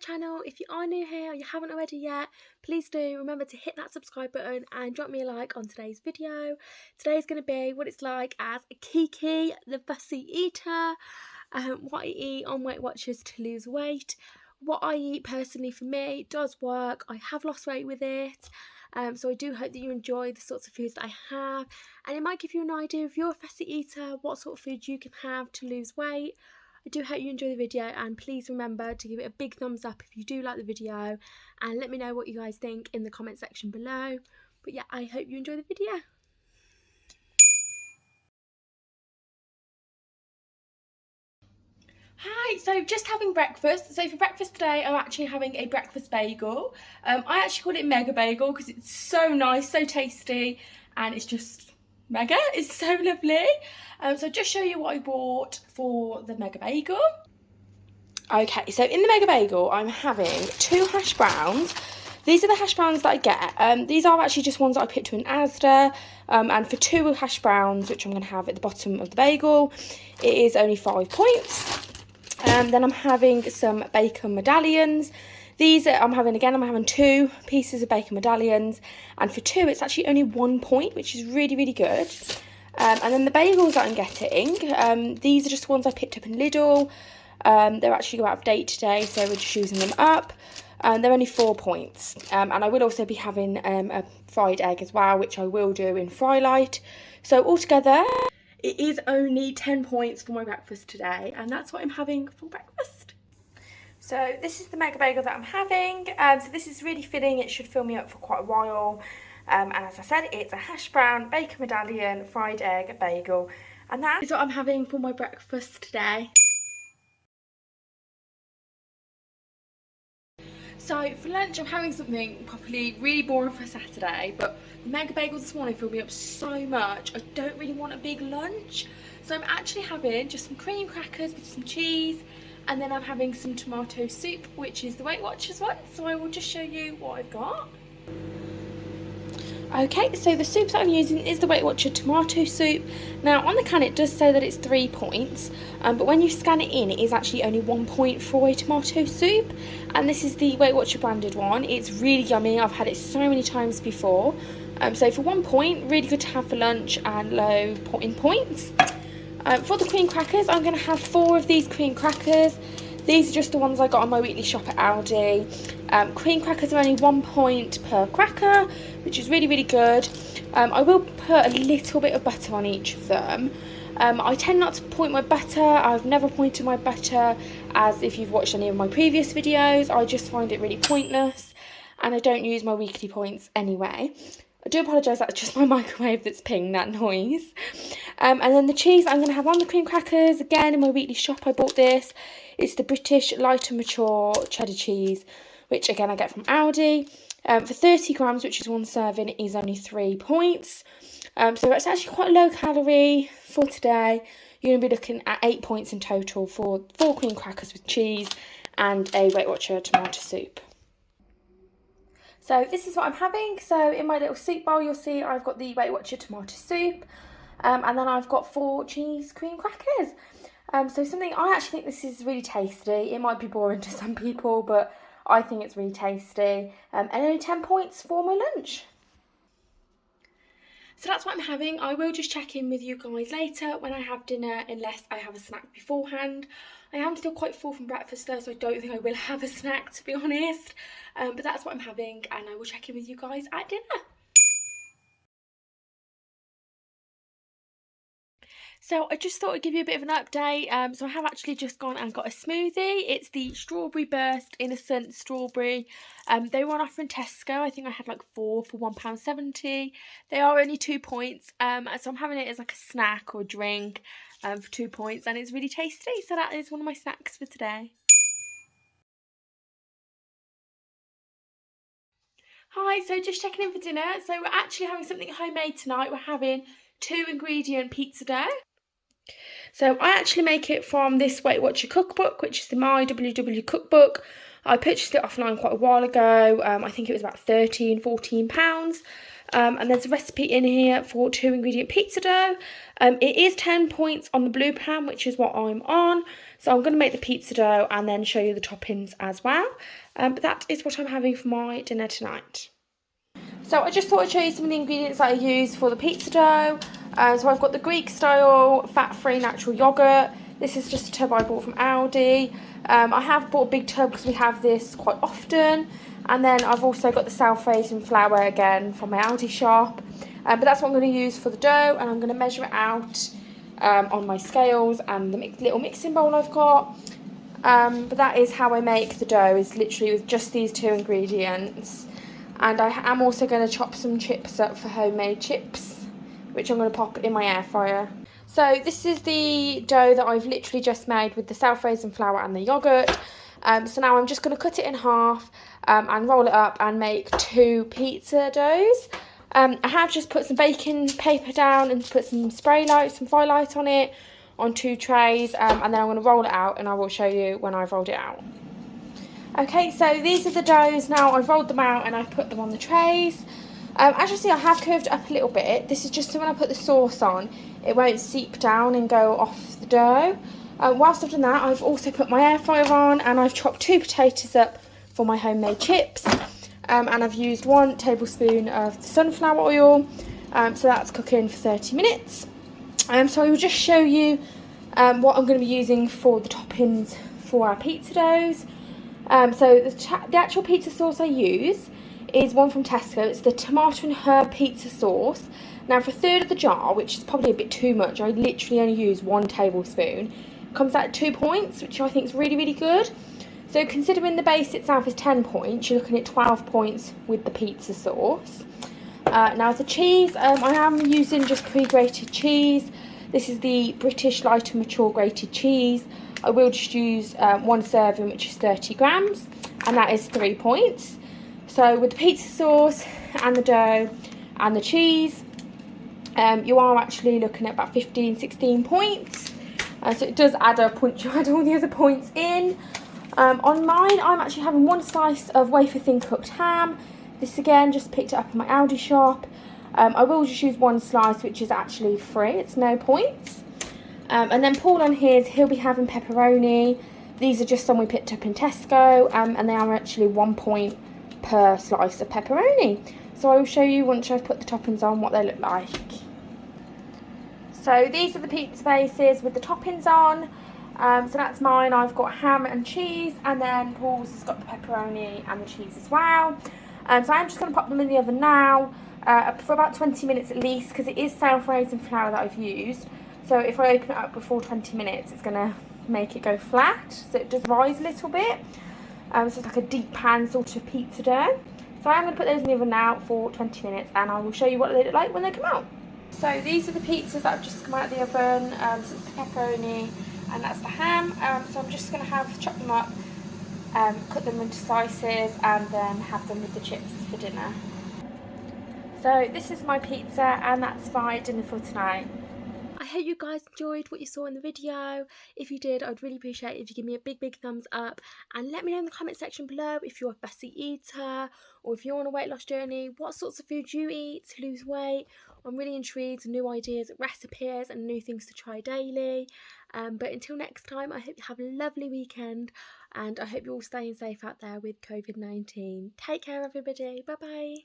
channel. If you are new here or you haven't already yet, please do remember to hit that subscribe button and drop me a like on today's video. Today's going to be what it's like as a Kiki, the fussy eater, what I eat on Weight Watchers to lose weight. What I eat personally for me does work. I have lost weight with it. So I do hope that you enjoy the sorts of foods that I have, and it might give you an idea if you're a fussy eater, what sort of food you can have to lose weight. I do hope you enjoy the video, and please remember to give it a big thumbs up if you do like the video, and let me know what you guys think in the comment section below. But yeah, I hope you enjoy the video. Hi, so just having breakfast. So for breakfast today, I'm actually having a breakfast bagel. I actually call it mega bagel because it's so nice, so tasty, and it's just mega. It's so lovely. So I'll just show you what I bought for the mega bagel. Okay, so in the mega bagel, I'm having 2 hash browns. These are the hash browns that I get. These are actually just ones that I picked in Asda. And for 2 hash browns, which I'm going to have at the bottom of the bagel, it is only 5 points. Then I'm having some bacon medallions. I'm having 2 pieces of bacon medallions, and for 2 it's actually only 1 point, which is really, really good. And then the bagels that I'm getting, these are just ones I picked up in Lidl. They're actually out of date today, so we're just using them up. They're only 4 points. And I will also be having a fried egg as well, which I will do in Frylight. So altogether, it is only 10 points for my breakfast today, and that's what I'm having for breakfast. So this is the mega bagel that I'm having. So this is really filling. It should fill me up for quite a while. And as I said, it's a hash brown, bacon medallion, fried egg, bagel, and that is what I'm having for my breakfast today. So for lunch, I'm having something probably really boring for a Saturday, but the mega bagel this morning filled me up so much. I don't really want a big lunch, so I'm actually having just some cream crackers with some cheese, and then I'm having some tomato soup, which is the Weight Watchers one. So I will just show you what I've got. Okay, so the soup that I'm using is the Weight Watcher tomato soup. Now on the can it does say that it's 3 points, but when you scan it in, it is actually only 1 point for a tomato soup. And this is the Weight Watcher branded one. It's really yummy. I've had it so many times before. So for 1 point, really good to have for lunch and low in points. For the cream crackers, I'm going to have 4 of these cream crackers. These are just the ones I got on my weekly shop at Aldi. Cream crackers are only 1 point per cracker, which is really, really good. I will put a little bit of butter on each of them. I tend not to point my butter. I've never pointed my butter, as if you've watched any of my previous videos, I just find it really pointless, and I don't use my weekly points anyway. I do apologise, that's just my microwave that's pinging that noise. And then the cheese I'm going to have on the cream crackers, again in my weekly shop I bought this. It's the British Light and Mature cheddar cheese, which again I get from Aldi. For 30 grams, which is 1 serving, is only 3 points. So it's actually quite low calorie for today. You're going to be looking at 8 points in total for 4 cream crackers with cheese and a Weight Watcher tomato soup. So this is what I'm having. So in my little soup bowl, you'll see I've got the Weight Watcher tomato soup, and then I've got 4 cheese cream crackers. So I actually think this is really tasty. It might be boring to some people, but I think it's really tasty. And only 10 points for my lunch. So that's what I'm having. I will just check in with you guys later when I have dinner, unless I have a snack beforehand. I am still quite full from breakfast though, so I don't think I will have a snack, to be honest. But that's what I'm having, and I will check in with you guys at dinner. So I just thought I'd give you a bit of an update. So I have actually just gone and got a smoothie. It's the Strawberry Burst Innocent Strawberry. They were on offer in Tesco. I think I had like 4 for £1.70. They are only 2 points. So I'm having it as like a snack or drink for 2 points, and it's really tasty. So that is one of my snacks for today. Hi, so just checking in for dinner. So we're actually having something homemade tonight. We're having 2-ingredient pizza dough. So I actually make it from this Weight Watcher cookbook, which is the My WW cookbook. I purchased it offline quite a while ago. I think it was about £13, £14. And there's a recipe in here for 2-ingredient pizza dough. It is 10 points on the blue pan, which is what I'm on. So I'm going to make the pizza dough and then show you the toppings as well. But that is what I'm having for my dinner tonight. So I just thought I'd show you some of the ingredients that I use for the pizza dough. So I've got the Greek style fat-free natural yogurt. This is just a tub I bought from Aldi. I have bought a big tub because we have this quite often. And then I've also got the self-raising flour again from my Aldi shop. But that's what I'm going to use for the dough, and I'm going to measure it out on my scales and the little mixing bowl I've got. But that is how I make the dough, is literally with just these 2 ingredients. And I am also going to chop some chips up for homemade chips, which I'm going to pop in my air fryer. So this is the dough that I've literally just made with the self-raising flour and the yogurt. So now I'm just going to cut it in half and roll it up and make 2 pizza doughs. I have just put some baking paper down and put some spray light, some fire light on it, on 2 trays, and then I'm going to roll it out and I will show you when I've rolled it out. Okay, so these are the doughs now. I've rolled them out and I've put them on the trays. As you see, I have curved it up a little bit. This is just so when I put the sauce on, it won't seep down and go off the dough. Whilst I've done that, I've also put my air fryer on and I've chopped 2 potatoes up for my homemade chips. And I've used 1 tablespoon of the sunflower oil. So that's cooking for 30 minutes. So I will just show you what I'm going to be using for the toppings for our pizza doughs. So the actual pizza sauce I use is one from Tesco. It's the tomato and herb pizza sauce. Now for a third of the jar, which is probably a bit too much, I literally only use 1 tablespoon. Comes out at 2 points, which I think is really, really good. So considering the base itself is 10 points, you're looking at 12 points with the pizza sauce. Now the cheese, I am using just pre-grated cheese. This is the British light and mature grated cheese. I will just use 1 serving, which is 30 grams, and that is 3 points. So with the pizza sauce and the dough and the cheese, you are actually looking at about 15, 16 points. So it does add up once you add all the other points in. On mine, I'm actually having 1 slice of wafer thin cooked ham. This again, just picked it up in my Aldi shop. I will just use 1 slice, which is actually free. It's no points. And then Paul on his, he'll be having pepperoni. These are just some we picked up in Tesco, and they are actually 1 point per slice of pepperoni. So I will show you once I've put the toppings on what they look like. So these are the pizza bases with the toppings on. So that's mine. I've got ham and cheese, and then Paul's has got the pepperoni and the cheese as well. So I'm just going to pop them in the oven now for about 20 minutes at least, because it is self-raising flour that I've used. So if I open it up before 20 minutes, it's going to make it go flat, so it does rise a little bit. So it's like a deep pan sort of pizza dough. So I'm going to put those in the oven now for 20 minutes, and I will show you what they look like when they come out. So these are the pizzas that have just come out of the oven. So it's the pepperoni and that's the ham. So I'm just going to chop them up, cut them into slices, and then have them with the chips for dinner. So this is my pizza, and that's my dinner for tonight. I hope you guys enjoyed what you saw in the video. If you did, I'd really appreciate it if you give me a big thumbs up, and let me know in the comment section below if you're a fussy eater or if you're on a weight loss journey, what sorts of food you eat to lose weight. I'm really intrigued with new ideas, recipes and new things to try daily. But until next time, I hope you have a lovely weekend, and I hope you're all staying safe out there with COVID-19. Take care everybody, bye bye.